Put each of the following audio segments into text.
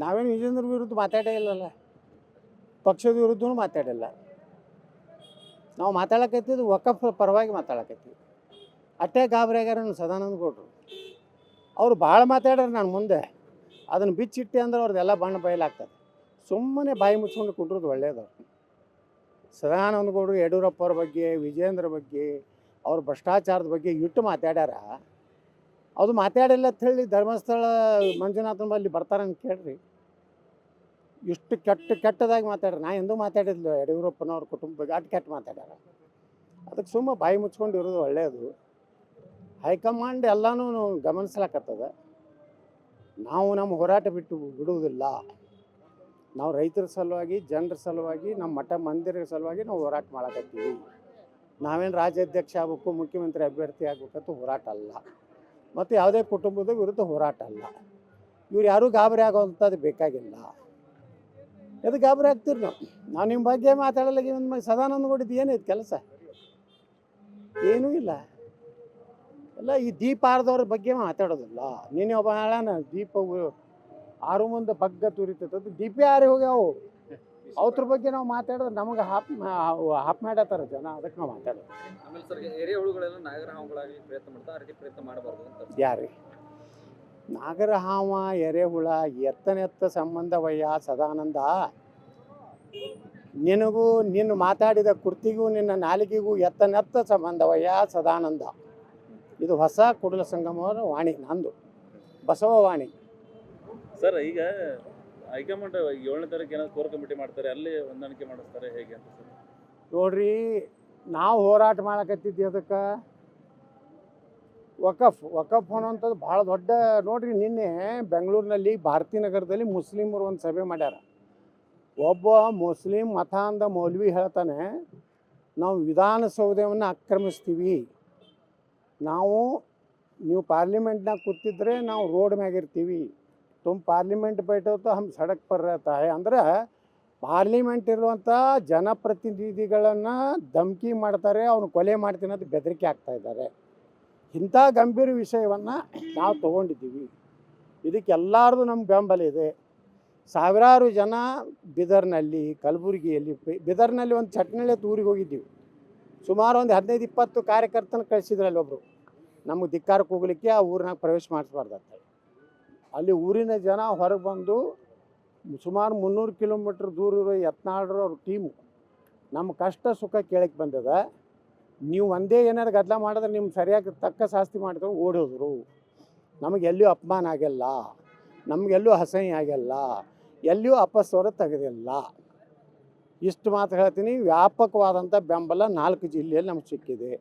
ನಾವೇನು ವಿಜೇಂದ್ರ ವಿರುದ್ಧ ಮಾತಾಡೇ ಇಲ್ಲಲ್ಲ, ಪಕ್ಷದ ವಿರುದ್ಧನೂ ಮಾತಾಡಿಲ್ಲ. ನಾವು ಮಾತಾಡಕತ್ತಿದ್ದು ವಕಫ್ ಪರವಾಗಿ ಮಾತಾಡಕತ್ತೀವಿ. ಅಟ್ಟೆ ಗಾಬರಿ ಆಗ್ಯಾರ ಸದಾನಂದ ಗೌಡರು. ಅವರು ಭಾಳ ಮಾತಾಡ್ಯಾರ ನಾನು ಮುಂದೆ. ಅದನ್ನು ಬಿಚ್ಚಿಟ್ಟೆ ಅಂದ್ರೆ ಅವ್ರದ್ದೆಲ್ಲ ಬಣ್ಣ ಬಯಲಾಗ್ತದೆ. ಸುಮ್ಮನೆ ಬಾಯಿ ಮುಚ್ಕೊಂಡು ಕುಂಡ್ರದು ಒಳ್ಳೆಯದು. ಸದಾನಂದ ಗೌಡರು ಯಡಿಯೂರಪ್ಪ ಅವ್ರ ಬಗ್ಗೆ, ವಿಜೇಂದ್ರ ಬಗ್ಗೆ, ಅವ್ರ ಭ್ರಷ್ಟಾಚಾರದ ಬಗ್ಗೆ ಇಟ್ಟು ಮಾತಾಡ್ಯಾರ. ಅದು ಮಾತಾಡಿಲ್ಲ ಅಂತ ಹೇಳಿ ಧರ್ಮಸ್ಥಳ ಮಂಜುನಾಥನ ಬಲ್ಲಿ ಬರ್ತಾರಂತ ಕೇಳ್ರಿ. ಇಷ್ಟು ಕೆಟ್ಟದಾಗಿ ಮಾತಾಡ್ರಿ. ನಾ ಎಂದೂ ಮಾತಾಡಿದ್ಲು ಯಡಿಯೂರಪ್ಪನವ್ರ ಕುಟುಂಬ ಬಗ್ಗೆ ಅಷ್ಟು ಕೆಟ್ಟ ಮಾತಾಡ್ಯಾರ. ಅದಕ್ಕೆ ಸುಮ್ಮ ಬಾಯಿ ಮುಚ್ಕೊಂಡು ಇರೋದು ಒಳ್ಳೆಯದು. ಹೈಕಮಾಂಡ್ ಎಲ್ಲನೂ ಗಮನಿಸ್ಲಾಕತ್ತದ. ನಾವು ನಮ್ಮ ಹೋರಾಟ ಬಿಡುವುದಿಲ್ಲ. ನಾವು ರೈತರ ಸಲುವಾಗಿ, ಜನರ ಸಲುವಾಗಿ, ನಮ್ಮ ಮಠ ಮಂದಿರ ಸಲುವಾಗಿ ನಾವು ಹೋರಾಟ ಮಾಡಕತ್ತೀವಿ. ನಾವೇನು ರಾಜ್ಯಾಧ್ಯಕ್ಷ ಆಗಬೇಕು, ಮುಖ್ಯಮಂತ್ರಿ ಅಭ್ಯರ್ಥಿ ಆಗಬೇಕಂತ ಹೋರಾಟ ಅಲ್ಲ, ಮತ್ತು ಯಾವುದೇ ಕುಟುಂಬದ ವಿರುದ್ಧ ಹೋರಾಟ ಅಲ್ಲ. ಇವ್ರು ಯಾರೂ ಗಾಬರಿ ಆಗೋವಂಥದ್ದು ಬೇಕಾಗಿಲ್ಲ. ಎದು ಗಾಬರಿ ಆಗ್ತೀರಿ ನಾವು ನಿಮ್ಮ ಬಗ್ಗೆ ಮಾತಾಡಲ್ಲ. ಒಂದು ಸದಾನಂದ ಗೌಡದ್ದು ಏನೈತೆ ಕೆಲಸ? ಏನೂ ಇಲ್ಲ. ಎಲ್ಲ ಈ ದೀಪ ಆರ್ದವ್ರ ಬಗ್ಗೆ ಮಾತಾಡೋದಿಲ್ಲ. ನೀನು ಒಬ್ಬ ಹೇಳಣ ದೀಪ ಆರು ಮುಂದೆ ಬಗ್ಗ ತುರಿತದ್ದು ದೀಪ ಯಾರೇ ಹೋಗ್ಯಾವು ಅವ್ರ ಬಗ್ಗೆ ನಾವು ಮಾತಾಡಿದ್ರೆ ನಮಗೆ ಹಾಪ್ ಮಾಡತ್ತಾರ ಜನ. ಅದಕ್ಕೆ ನಾವು ಮಾತಾಡೋದು. ಆಮೇಲೆ ಸರ್ ಎರೆಹುಳುಗಳೆಲ್ಲ ನಾಗರ ಹಾವುಗಳಾಗಿ ಪ್ರಯತ್ನ ಮಾಡ್ತಾ ಆ ರೀತಿ ಪ್ರಯತ್ನ ಮಾಡಬಾರ್ದು ಅಂತ. ಯಾರೇ ನಾಗರ ಹಾವ ಎರೆಹುಳ ಎತ್ತನೆತ್ತ ಸಂಬಂಧವಯ್ಯ ಸದಾನಂದ. ನಿನಗೂ ನಿನ್ನ ಮಾತಾಡಿದ ಕುರ್ತಿಗೂ ನಿನ್ನ ನಾಲಿಗೆಗೂ ಎತ್ತನೆತ್ತ ಸಂಬಂಧವಯ್ಯ ಸದಾನಂದ. ಇದು ಹೊಸ ಕುಡಲ ಸಂಗಮವರ ವಾಣಿ, ನಂದು ಬಸವ ವಾಣಿ. ಸರ್ ಈಗ ಹೈಕಮಾಂಡ್ 7ನೇ ತಾರೀಕು ಏನಾದ್ರು ಕೋರ್ ಕಮಿಟಿ ಮಾಡ್ತಾರೆ, ಅಲ್ಲಿ ಹೊಂದಾಣಿಕೆ ಮಾಡಿಸ್ತಾರೆ ಹೇಗೆ ಅಂತ ಸರ್? ನೋಡ್ರಿ, ನಾವು ಹೋರಾಟ ಮಾಡಕತ್ತಿದ್ವಿ ಅದಕ್ಕೆ ವಕಫ್ ಅನ್ನೋಂಥದ್ದು ಭಾಳ ದೊಡ್ಡ. ನೋಡ್ರಿ, ನಿನ್ನೆ ಬೆಂಗಳೂರಿನಲ್ಲಿ ಭಾರತೀನಗರದಲ್ಲಿ ಮುಸ್ಲಿಮರು ಒಂದು ಸಭೆ ಮಾಡ್ಯಾರ. ಒಬ್ಬ ಮುಸ್ಲಿಂ ಮತಾಂಧ ಮೌಲ್ವಿ ಹೇಳ್ತಾನೆ, ನಾವು ವಿಧಾನಸೌಧವನ್ನು ಆಕ್ರಮಿಸ್ತೀವಿ. ನೀವು ಪಾರ್ಲಿಮೆಂಟ್ನಾಗ ಕೂತಿದ್ರೆ ನಾವು ರೋಡ್ ಮ್ಯಾಗಿರ್ತೀವಿ. ಪಾರ್ಲಿಮೆಂಟ್ ಬೈಟೋತು ಹಮ್ ಸಡಕ್ ಪರ್ रहता है. ಅಂದ್ರೆ ಪಾರ್ಲಿಮೆಂಟ್ ಇರುವಂಥ ಜನಪ್ರತಿನಿಧಿಗಳನ್ನು ಧಮಕಿ ಮಾಡ್ತಾರೆ, ಅವನು ಕೊಲೆ ಮಾಡ್ತೀನಿ ಅಂತ ಬೆದರಿಕೆ ಆಗ್ತಾ ಇದ್ದಾರೆ. ಇಂಥ ಗಂಭೀರ ವಿಷಯವನ್ನು ನಾವು ತೊಗೊಂಡಿದ್ದೀವಿ. ಇದಕ್ಕೆ ಎಲ್ಲರದು ನಮ್ಮ ಬೆಂಬಲ ಇದೆ. ಸಾವಿರಾರು ಜನ ಬೀದರ್ನಲ್ಲಿ, ಕಲಬುರಗಿಯಲ್ಲಿ, ಬೀದರ್ನಲ್ಲಿ ಒಂದು ಚಟ್ನಳ್ಳಿ ಊರಿಗೆ ಹೋಗಿದ್ದೀವಿ. ಸುಮಾರು ಒಂದು 15-20 ಕಾರ್ಯಕರ್ತನ ಕಳಿಸಿದ್ರಲ್ಲಿ ಒಬ್ಬರು ನಮಗೆ ಧಿಕ್ಕಾರಕ್ಕೆ ಹೋಗ್ಲಿಕ್ಕೆ ಆ ಊರಿನಾಗ ಪ್ರವೇಶ ಮಾಡಿಸ್ಬಾರ್ದಂತ. ಅಲ್ಲಿ ಊರಿನ ಜನ ಹೊರಗೆ ಬಂದು ಸುಮಾರು 300 ಕಿಲೋಮೀಟ್ರ್ ದೂರ ಇರೋ ಯತ್ನಾಳ್ರ ಟೀಮು ನಮ್ಮ ಕಷ್ಟ ಸುಖ ಕೇಳಕ್ಕೆ ಬಂದದ. ನೀವು ಒಂದೇ ಏನಾರು ಗದ್ದಲ ಮಾಡಿದ್ರೆ ನಿಮ್ಮ ಸರಿಯಾಗಿ ತಕ್ಕ ಶಾಸ್ತಿ ಮಾಡಿದ್ರೆ ಓಡೋದ್ರು. ನಮಗೆಲ್ಲೂ ಅಪಮಾನ ಆಗಿಲ್ಲ, ನಮಗೆಲ್ಲೂ ಅಸಹ್ಯ ಆಗಿಲ್ಲ, ಎಲ್ಲಿಯೂ ಅಪಸ್ವರ ತೆಗೆದಿಲ್ಲ. ಇಷ್ಟು ಮಾತು ಹೇಳ್ತೀನಿ. ವ್ಯಾಪಕವಾದಂಥ ಬೆಂಬಲ 4 ಜಿಲ್ಲೆಯಲ್ಲಿ ನಮ್ಗೆ ಸಿಕ್ಕಿದೆ.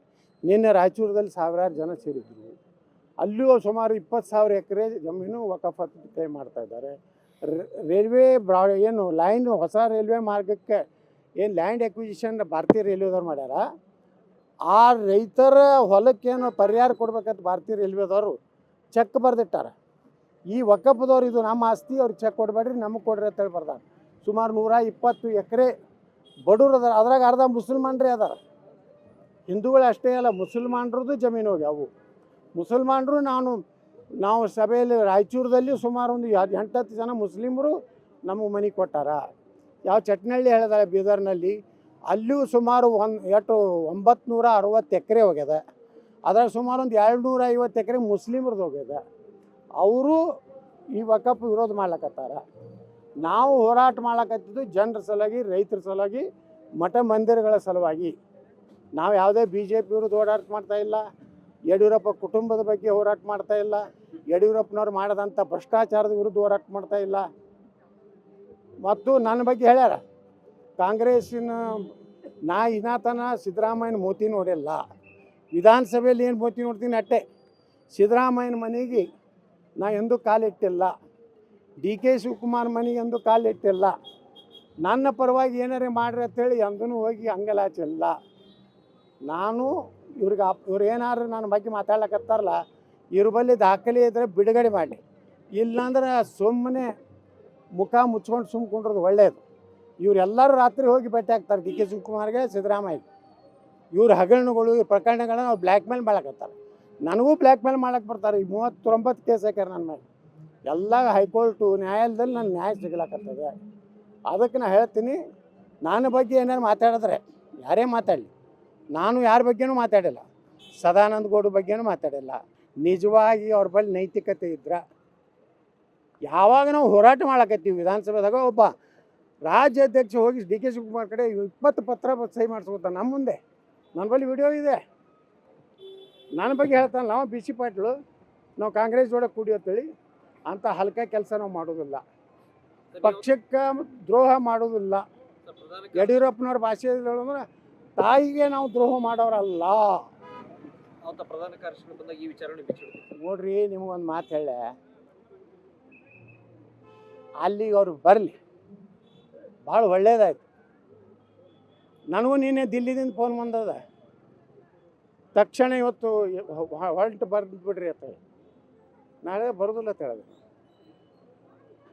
ನಿನ್ನೆ ರಾಯಚೂರದಲ್ಲಿ ಸಾವಿರಾರು ಜನ ಸೇರಿದ್ರು. ಅಲ್ಲಿಯೂ ಸುಮಾರು 20,000 ಎಕರೆ ಜಮೀನು ವಕಫ್ ಕೈ ಮಾಡ್ತಾಯಿದ್ದಾರೆ. ರೈಲ್ವೆ ಏನು ಲೈನ್, ಹೊಸ ರೈಲ್ವೆ ಮಾರ್ಗಕ್ಕೆ ಏನು ಲ್ಯಾಂಡ್ ಎಕ್ವಿಸಿಷನ್ ಭಾರತೀಯ ರೈಲ್ವೆದವ್ರು ಮಾಡ್ಯಾರ. ಆ ರೈತರ ಹೊಲಕ್ಕೇನು ಪರಿಹಾರ ಕೊಡ್ಬೇಕಂತ ಭಾರತೀಯ ರೈಲ್ವೆದವರು ಚೆಕ್ ಬರೆದಿಟ್ಟಾರ. ಈ ವಕಫದವ್ರು ಇದು ನಮ್ಮ ಆಸ್ತಿ, ಅವ್ರಿಗೆ ಚೆಕ್ ಕೊಡಬೇಡ್ರಿ, ನಮಗೆ ಕೊಡ್ರಿ ಅಂತೇಳಿ ಬರ್ದಾರ. ಸುಮಾರು 120 ಎಕರೆ ಬಡವ್ರು ಅದಾರ. ಅದ್ರಾಗ ಅರ್ಧ ಮುಸಲ್ಮಾನ್ರೇ ಅದಾರ. ಹಿಂದೂಗಳು ಅಷ್ಟೇ ಅಲ್ಲ, ಮುಸಲ್ಮಾನ್ರದ್ದು ಜಮೀನು ಹೋಗ್ಯಾವು. ಮುಸಲ್ಮಾನರು ನಾವು ಸಭೆಯಲ್ಲಿ ರಾಯಚೂರದಲ್ಲಿ ಸುಮಾರು ಒಂದು 8-10 ಜನ ಮುಸ್ಲಿಮರು ನಮಗೆ ಮನೆ ಕೊಟ್ಟಾರ. ಯಾವ ಚಟ್ನಳ್ಳಿ ಹೇಳಿದಾರೆ ಬೀದರ್ನಲ್ಲಿ, ಅಲ್ಲಿಯೂ ಸುಮಾರು 960 ಎಕರೆ ಹೋಗ್ಯದ. ಅದ್ರಾಗ ಸುಮಾರು ಒಂದು 250 ಎಕರೆ ಮುಸ್ಲಿಮ್ರದ್ದು ಹೋಗ್ಯದ. ಅವರು ಈ ವಕಫ್ ವಿರೋಧ ಮಾಡ್ಲಕತ್ತಾರ. ನಾವು ಹೋರಾಟ ಮಾಡ್ಲಕತ್ತಿದ್ದು ಜನರ ಸಲುವಾಗಿ, ರೈತರ ಸಲುವಾಗಿ, ಮಠ ಮಂದಿರಗಳ ಸಲುವಾಗಿ. ನಾವು ಯಾವುದೇ BJP ವಿರುದ್ಧ ಹೋರಾಟ ಮಾಡ್ತಾಯಿಲ್ಲ, ಯಡಿಯೂರಪ್ಪ ಕುಟುಂಬದ ಬಗ್ಗೆ ಹೋರಾಟ ಮಾಡ್ತಾಯಿಲ್ಲ, ಯಡಿಯೂರಪ್ಪನವ್ರು ಮಾಡಿದಂಥ ಭ್ರಷ್ಟಾಚಾರದ ವಿರುದ್ಧ ಹೋರಾಟ ಮಾಡ್ತಾಯಿಲ್ಲ. ಮತ್ತು ನನ್ನ ಬಗ್ಗೆ ಹೇಳ್ಯಾರ ಕಾಂಗ್ರೆಸ್ಸಿನ ಇನ್ನಾತನ ಸಿದ್ದರಾಮಯ್ಯನ ಮೋತಿ ನೋಡಿಲ್ಲ. ವಿಧಾನಸಭೆಯಲ್ಲಿ ಏನು ಮೋತಿ ನೋಡ್ತೀನಿ ಅಟ್ಟೆ. ಸಿದ್ದರಾಮಯ್ಯನ ಮನೆಗೆ ನಾ ಎಂದೂ ಕಾಲಿಟ್ಟಿಲ್ಲ. DK ಶಿವಕುಮಾರ್ ಮನೆಗೆ ಎಂದೂ ಕಾಲಿಟ್ಟಿಲ್ಲ. ನನ್ನ ಪರವಾಗಿ ಏನಾರೇ ಮಾಡ್ರಿ ಅಂತೇಳಿ ಎಂದೂ ಹೋಗಿ ಅಂಗಲಾಚಿಲ್ಲ. ನಾನು ಇವ್ರು ಏನಾದ್ರು ನನ್ನ ಬಗ್ಗೆ ಮಾತಾಡ್ಲಕತ್ತಾರಲ್ಲ, ಇವ್ರ ಬಳಿ ದಾಖಲೆ ಇದ್ದರೆ ಬಿಡುಗಡೆ ಮಾಡಿ, ಇಲ್ಲಾಂದ್ರೆ ಸುಮ್ಮನೆ ಮುಖ ಮುಚ್ಕೊಂಡು ಸುಮ್ಕೊಂಡ್ರದು ಒಳ್ಳೆಯದು. ಇವರೆಲ್ಲರೂ ರಾತ್ರಿ ಹೋಗಿ ಭೇಟಿ ಆಗ್ತಾರೆ DK ಶಿವಕುಮಾರ್ಗೆ, ಸಿದ್ದರಾಮಯ್ಯ. ಇವ್ರ ಹಗರಣಗಳು, ಇವ್ರ ಪ್ರಕರಣಗಳನ್ನ ಅವ್ರು ಬ್ಲ್ಯಾಕ್ ಮೇಲ್ ಮಾಡಕತ್ತಾರೆ. ನನಗೂ ಬ್ಲ್ಯಾಕ್ ಮೇಲ್ ಮಾಡಕ್ಕೆ ಬರ್ತಾರೆ. ಈ 39 ಕೇಸ್ ಹಾಕ್ಯಾರ ನನ್ನ ಮೇಲೆ. ಎಲ್ಲ ಹೈಕೋರ್ಟು ನ್ಯಾಯಾಲಯದಲ್ಲಿ ನನ್ನ ನ್ಯಾಯ ಸಿಗ್ಲಾಕತ್ತದೆ. ಅದಕ್ಕೆ ನಾನು ಹೇಳ್ತೀನಿ, ನನ್ನ ಬಗ್ಗೆ ಏನಾರು ಮಾತಾಡಿದ್ರೆ ಯಾರೇ ಮಾತಾಡಲಿ, ನಾನು ಯಾರ ಬಗ್ಗೆನೂ ಮಾತಾಡಿಲ್ಲ, ಸದಾನಂದ ಗೌಡ ಬಗ್ಗೆನೂ ಮಾತಾಡಿಲ್ಲ. ನಿಜವಾಗಿ ಅವ್ರ ಬಳಿ ನೈತಿಕತೆ ಇದ್ರೆ ಯಾವಾಗ ನಾವು ಹೋರಾಟ ಮಾಡಕತ್ತೀವಿ ವಿಧಾನಸಭೆದಾಗ, ಒಬ್ಬ ರಾಜ್ಯಾಧ್ಯಕ್ಷ ಹೋಗಿ ಡಿ ಕೆ ಶಿವಕುಮಾರ್ ಕಡೆ 20 ಪತ್ರ ಸಹಿ ಮಾಡಿಸ್ಕೊತಾನೆ ನಮ್ಮ ಮುಂದೆ. ನನ್ನ ಬಳಿ ವಿಡಿಯೋ ಇದೆ. ನನ್ನ ಬಗ್ಗೆ ಹೇಳ್ತಾನೆ, ನಾವು ಬಿ ಸಿ ಪಾಟೀಲು, ನಾವು ಕಾಂಗ್ರೆಸ್ ಜೋಡ ಕೂಡಿಯತ್ತೇಳಿ ಅಂತ ಹಲ್ಕ ಕೆಲಸ ನಾವು ಮಾಡೋದಿಲ್ಲ, ಪಕ್ಷಕ್ಕೆ ದ್ರೋಹ ಮಾಡೋದಿಲ್ಲ. ಯಡಿಯೂರಪ್ಪನವ್ರ ಭಾಷೆ ಅಂದ್ರೆ ತಾಯಿಗೆ ನಾವು ದ್ರೋಹ ಮಾಡೋರಲ್ಲ. ಅವತ್ತ ಪ್ರಧಾನ ಕಾರ್ಯದರ್ಶಿಗಳು ಬಂದಾಗ ಈ ವಿಚಾರಣೆ ಬಿಚ್ಚಿಡ್ತೀವಿ. ನೋಡ್ರಿ, ನಿಮಗೊಂದು ಮಾತು ಹೇಳೆ, ಅಲ್ಲಿಗೆ ಅವ್ರು ಬರಲಿ, ಭಾಳ ಒಳ್ಳೇದಾಯ್ತು. ನನಗೂ ನೀನೇ ದಿಲ್ಲಿದಿಂದ ಫೋನ್ ಬಂದದ, ತಕ್ಷಣ ಇವತ್ತು ಹೊಲ್ಟು ಬರೆದು ಬಿಡ್ರಿ ಅಂತ ಹೇಳಿ. ನಾಳೆ ಬರೋದಿಲ್ಲ ಅಂತ ಹೇಳಿದೆ.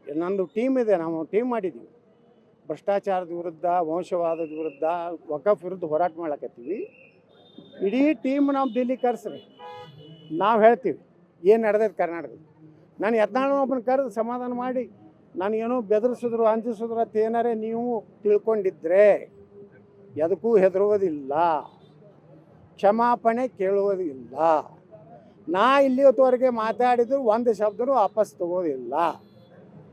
ನಂದು ಟೀಮ್ ಇದೆ, ನಾವು ಟೀಮ್ ಮಾಡಿದ್ದೀವಿ. ಭ್ರಷ್ಟಾಚಾರದ ವಿರುದ್ಧ, ವಂಶವಾದದ ವಿರುದ್ಧ, ವಕಫ್ ವಿರುದ್ಧ ಹೋರಾಟ ಮಾಡಕತ್ತೀವಿ. ಇಡೀ ಟೀಮ್ ನಾವು ದಿಲ್ಲಿ ಕರೆಸ್ರಿ, ನಾವು ಹೇಳ್ತೀವಿ ಏನು ನಡೆದೈತೆ ಕರ್ನಾಟಕದ. ನಾನು ಯತ್ನಾಳನೊಬ್ಬನ ಕರೆದು ಸಮಾಧಾನ ಮಾಡಿ, ನನಗೇನೋ ಬೆದರಿಸಿದ್ರು ಅಂಜಿಸಿದ್ರು ಅಂತ ಏನಾರೇ ನೀವು ತಿಳ್ಕೊಂಡಿದ್ರೆ ಎದಕ್ಕೂ ಹೆದರುವುದಿಲ್ಲ, ಕ್ಷಮಾಪಣೆ ಕೇಳುವುದಿಲ್ಲ. ನಾ ಇಲ್ಲಿವರೆಗೆ ಮಾತಾಡಿದ್ರು ಒಂದು ಶಬ್ದನೂ ವಾಪಸ್ ತಗೋದಿಲ್ಲ.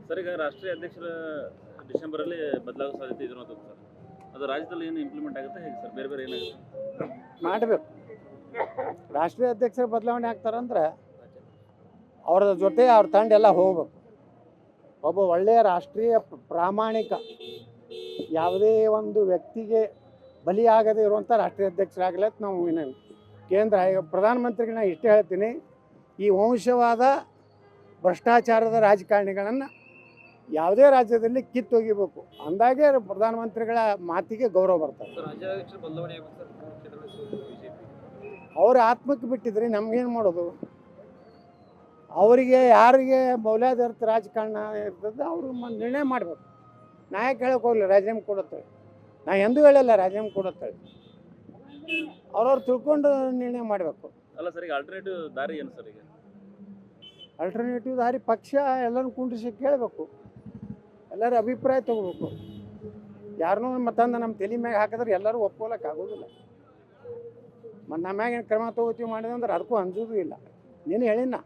ಸರ್, ಈಗ ರಾಷ್ಟ್ರೀಯ ಅಧ್ಯಕ್ಷರ ಡಿಸೆಂಬರಲ್ಲಿ ಬದಲಾಗೋ ಸಾಧ್ಯತೆ ಇದ್ರು ಅಂತ ಸರ್, ಅದು ರಾಜ್ಯದಲ್ಲಿ ಏನು ಇಂಪ್ಲಿಮೆಂಟ್ ಆಗುತ್ತೆ ಹೇಗೆ ಸರ್? ಬೇರೆ ಬೇರೆ ಏನಾಗುತ್ತೆ ಮಾಡಬೇಕು. ರಾಷ್ಟ್ರೀಯ ಅಧ್ಯಕ್ಷರ ಬದಲಾವಣೆ ಆಗ್ತಾರಂದ್ರೆ ಅವ್ರ ಜೊತೆ ಅವ್ರ ತಂಡ ಎಲ್ಲ ಹೋಗ್ಬೇಕು. ಒಬ್ಬ ಒಳ್ಳೆಯ ರಾಷ್ಟ್ರೀಯ ಪ್ರಾಮಾಣಿಕ, ಯಾವುದೇ ಒಂದು ವ್ಯಕ್ತಿಗೆ ಬಲಿಯಾಗದೇ ಇರುವಂಥ ರಾಷ್ಟ್ರೀಯ ಅಧ್ಯಕ್ಷರಾಗಲಿ ಅಂತ ನಾವು ಕೇಂದ್ರ ಪ್ರಧಾನಮಂತ್ರಿಗೆ ನಾನು ಇಷ್ಟೇ ಹೇಳ್ತೀನಿ, ಈ ವಂಶವಾದ ಭ್ರಷ್ಟಾಚಾರದ ರಾಜಕಾರಣಿಗಳನ್ನು ಯಾವುದೇ ರಾಜ್ಯದಲ್ಲಿ ಕಿತ್ತೊಗಿಬೇಕು. ಅಂದಾಗೆ ಪ್ರಧಾನಮಂತ್ರಿಗಳ ಮಾತಿಗೆ ಗೌರವ ಬರ್ತದೆ. ರಾಜ್ಯಾಧ್ಯಕ್ಷರ ಬದಲಾವಣೆ ಅವ್ರ ಆತ್ಮಕ್ಕೆ ಬಿಟ್ಟಿದ್ರಿ, ನಮಗೇನು ಮಾಡೋದು? ಅವರಿಗೆ ಯಾರಿಗೆ ಮೌಲ್ಯಾಧಾರಿತ ರಾಜಕಾರಣ ಇರ್ತದೆ ಅವರು ನಿರ್ಣಯ ಮಾಡಬೇಕು. ನಾಯಕ ಹೇಳಕ್ಕೆ ಹೋಗಲಿ ರಾಜೀನಾಮೆ ಕೊಡುತ್ತೇವೆ, ನಾ ಎಂದೂ ಹೇಳಿಲ್ಲ ರಾಜೀನಾಮೆ ಕೊಡುತ್ತೇವೆ. ಅವ್ರವ್ರು ತಿಳ್ಕೊಂಡು ನಿರ್ಣಯ ಮಾಡಬೇಕು. ಅಲ್ಲ ಸರ್, ಈಗ ಆಲ್ಟರ್ನೇಟಿವ್ ದಾರಿ ಏನು ಸರ್? ಈಗ ಆಲ್ಟರ್ನೇಟಿವ್ ದಾರಿ ಪಕ್ಷ ಎಲ್ಲರೂ ಕುಂಡಿಸಿ ಕೇಳಬೇಕು, ಎಲ್ಲರೂ ಅಭಿಪ್ರಾಯ ತಗೋಬೇಕು. ಯಾರನ್ನೂ ಮತ್ತಂದು ನಮ್ಮ ತಲೆ ಮ್ಯಾಗ ಹಾಕಿದ್ರೆ ಎಲ್ಲರೂ ಒಪ್ಕೊಳ್ಳೋಕೆ ಆಗೋದಿಲ್ಲ. ಮತ್ತು ನಮ್ಮ ಮ್ಯಾಗ ಏನು ಕ್ರಮ ತಗೋತೀವಿ ಮಾಡಿದೆ ಅಂದ್ರೆ ಅದಕ್ಕೂ ಅಂಜೋದು ಇಲ್ಲ. ನೀನು ಹೇಳಿನ,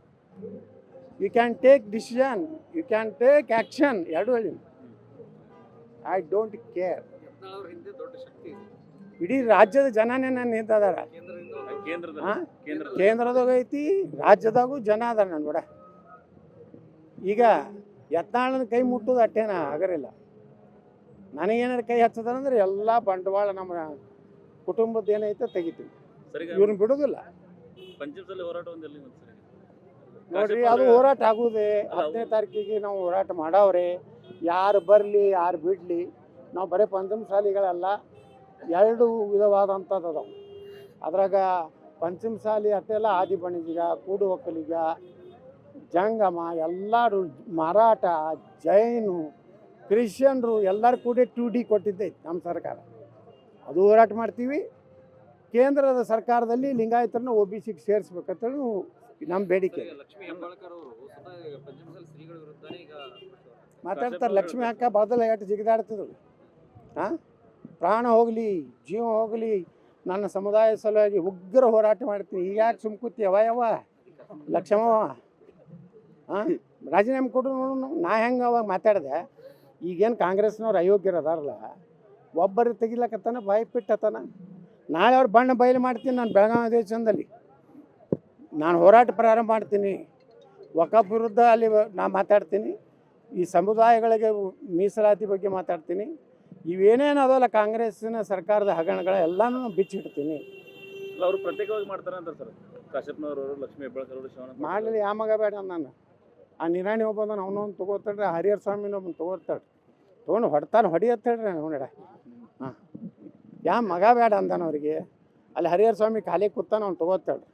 you can take decision, you can take action, ಎರಡೂ ಹೇಳಿನ. I don't care. ಹಿಂದೆ ದೊಡ್ಡ ಶಕ್ತಿ ಇದೆ. ಇಡೀ ರಾಜ್ಯದ ಜನನೇ ನನ್ನ ನಿಂತದಾರ. ಕೇಂದ್ರದಾಗ ಐತಿ, ರಾಜ್ಯದಾಗೂ ಜನ ಅದಾರ ನನ್ನ ಕೂಡ. ಈಗ ಯತ್ನಾಳನ ಕೈ ಮುಟ್ಟೋದು ಅಟ್ಟೇನ ಆಗರಿಲ್ಲ. ನನಗೇನಾರು ಕೈ ಹಚ್ಚದಂದ್ರೆ ಎಲ್ಲ ಬಂಡವಾಳ ನಮ್ಮ ಕುಟುಂಬದ ಏನೈತೆ ತೆಗಿತೀವಿ. ಇವ್ರನ್ನ ಬಿಡೋದಿಲ್ಲ. ಪಂಚಮಸಾಲಿ ಹೋರಾಟ ಒಂದಲ್ಲಿ ನೋಡ್ರಿ, ಅದು ಹೋರಾಟ ಆಗುದೇ 10ನೇ ತಾರೀಕಿಗೆ ನಾವು ಹೋರಾಟ ಮಾಡವ್ರೆ. ಯಾರು ಬರಲಿ ಯಾರು ಬಿಡಲಿ, ನಾವು ಬರೀ ಪಂಚಮಸಾಲಿಗಳಲ್ಲ, 2 ವಿಧವಾದಂಥದ್ದು ಅದಾವೆ. ಅದ್ರಾಗ ಪಂಚಮಸಾಲಿ ಅಷ್ಟೆಲ್ಲ ಆದಿ ಬಣಿಜಿಗ, ಕೂಡು ಒಕ್ಕಲಿಗ, ಜಂಗಮ, ಎಲ್ಲರೂ ಮರಾಠ, ಜೈನು, ಕ್ರಿಶ್ಚಿಯನ್ರು ಎಲ್ಲರೂ ಕೂಡ 2D ಕೊಟ್ಟಿದ್ದೈತೆ ನಮ್ಮ ಸರ್ಕಾರ. ಅದು ಹೋರಾಟ ಮಾಡ್ತೀವಿ. ಕೇಂದ್ರದ ಸರ್ಕಾರದಲ್ಲಿ ಲಿಂಗಾಯತರನ್ನ OBCಗೆ ಸೇರಿಸ್ಬೇಕಂತೇಳಿ ನಮ್ಮ ಬೇಡಿಕೆ. ಲಕ್ಷ್ಮೀ ಹೆಬ್ಬಾಳ್ಕರ್ ಅವರು ಪಂಚಮಸಾಲಿ ಶ್ರೀಗಳ ವಿರುದ್ಧನೇ ಈಗ ಮಾತಾಡ್ತಾರೆ. ಲಕ್ಷ್ಮೀ ಅಕ್ಕ ಬದಲ ಎಷ್ಟು ಜಿಗಿದಾಡ್ತಿದ್ರು. ಹಾಂ, ಪ್ರಾಣ ಹೋಗಲಿ ಜೀವ ಹೋಗಲಿ, ನನ್ನ ಸಮುದಾಯ ಸಲುವಾಗಿ ಉಗ್ರ ಹೋರಾಟ ಮಾಡ್ತೀನಿ. ಈಗ ಯಾಕೆ ಸುಮ್ಕೂತಿ ಯಾವ ಲಕ್ಷ್ಮವ್ವ? ಹಾಂ, ರಾಜೀನಾಮೆ ಕೊಡು ನೋಡು. ನಾ ಹೆಂಗೆ ಅವಾಗ ಮಾತಾಡಿದೆ. ಈಗೇನು ಕಾಂಗ್ರೆಸ್ನವ್ರು ಅಯೋಗ್ಯರು ಅದಾರಲ್ಲ, ಒಬ್ಬರು ತೆಗಿಲಕತ್ತಾನ, ಬಾಯಿ ಪಿಟ್ಟತಾನ. ನಾಳೆ ಅವ್ರು ಬಣ್ಣ ಬಯಲು ಮಾಡ್ತೀನಿ. ನಾನು ಬೆಳಗಾವಿ ಅಧಿವೇಶನದಲ್ಲಿ ನಾನು ಹೋರಾಟ ಪ್ರಾರಂಭ ಮಾಡ್ತೀನಿ. ವಕಫ್ ವಿರುದ್ಧ ಅಲ್ಲಿ ನಾ ಮಾತಾಡ್ತೀನಿ. ಈ ಸಮುದಾಯಗಳಿಗೆ ಮೀಸಲಾತಿ ಬಗ್ಗೆ ಮಾತಾಡ್ತೀನಿ. ಇವೇನೇನು ಅದಲ್ಲ ಕಾಂಗ್ರೆಸ್ಸಿನ ಸರ್ಕಾರದ ಹಗರಣಗಳ ಎಲ್ಲನೂ ಬಿಚ್ಚಿಡ್ತೀನಿ. ಅಲ್ಲ, ಅವರು ಪ್ರತ್ಯೇಕವಾಗಿ ಮಾಡ್ತಾರೆ ಅಂತ ಸರ್. ಕಾಶ್ಯಪ್ನವರು, ಲಕ್ಷ್ಮೀ ಹೆಬ್ಬಾಳ್ಕರ್ ಅವರು, ಶಿವಣ್ಣ ಮಾಡಲಿ. ಯಾವ ಮಗ ಬೇಡ ನಾನು. ಆ ನಿರಾಣಿ ಒಬ್ಬನ ಅವನೊಂದು ತೊಗೋತಾಳ್ರಿ, ಹರಿಹರ ಸ್ವಾಮಿನೊಬ್ಬನ ತೊಗೋತಾಳ್ರಿ. ತೊಗೊಂಡು ಹೊಡ್ತಾನೆ ಹೊಡಿಯತ್ತ ಹೇಳ್ರಿ ನೋಡ. ಹಾಂ, ಯಾವ ಮಗ ಬೇಡ ಅಂದಾನವ್ರಿಗೆ. ಅಲ್ಲಿ ಹರಿಹರ ಸ್ವಾಮಿ ಖಾಲಿ ಕೂತಾನ, ಅವ್ನು ತೊಗೋತಾಳ್ರಿ.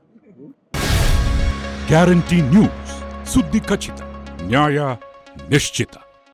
ಗ್ಯಾರಂಟಿ ನ್ಯೂಸ್, ಸುದ್ದಿ ಖಚಿತ, ನ್ಯಾಯ ನಿಶ್ಚಿತ.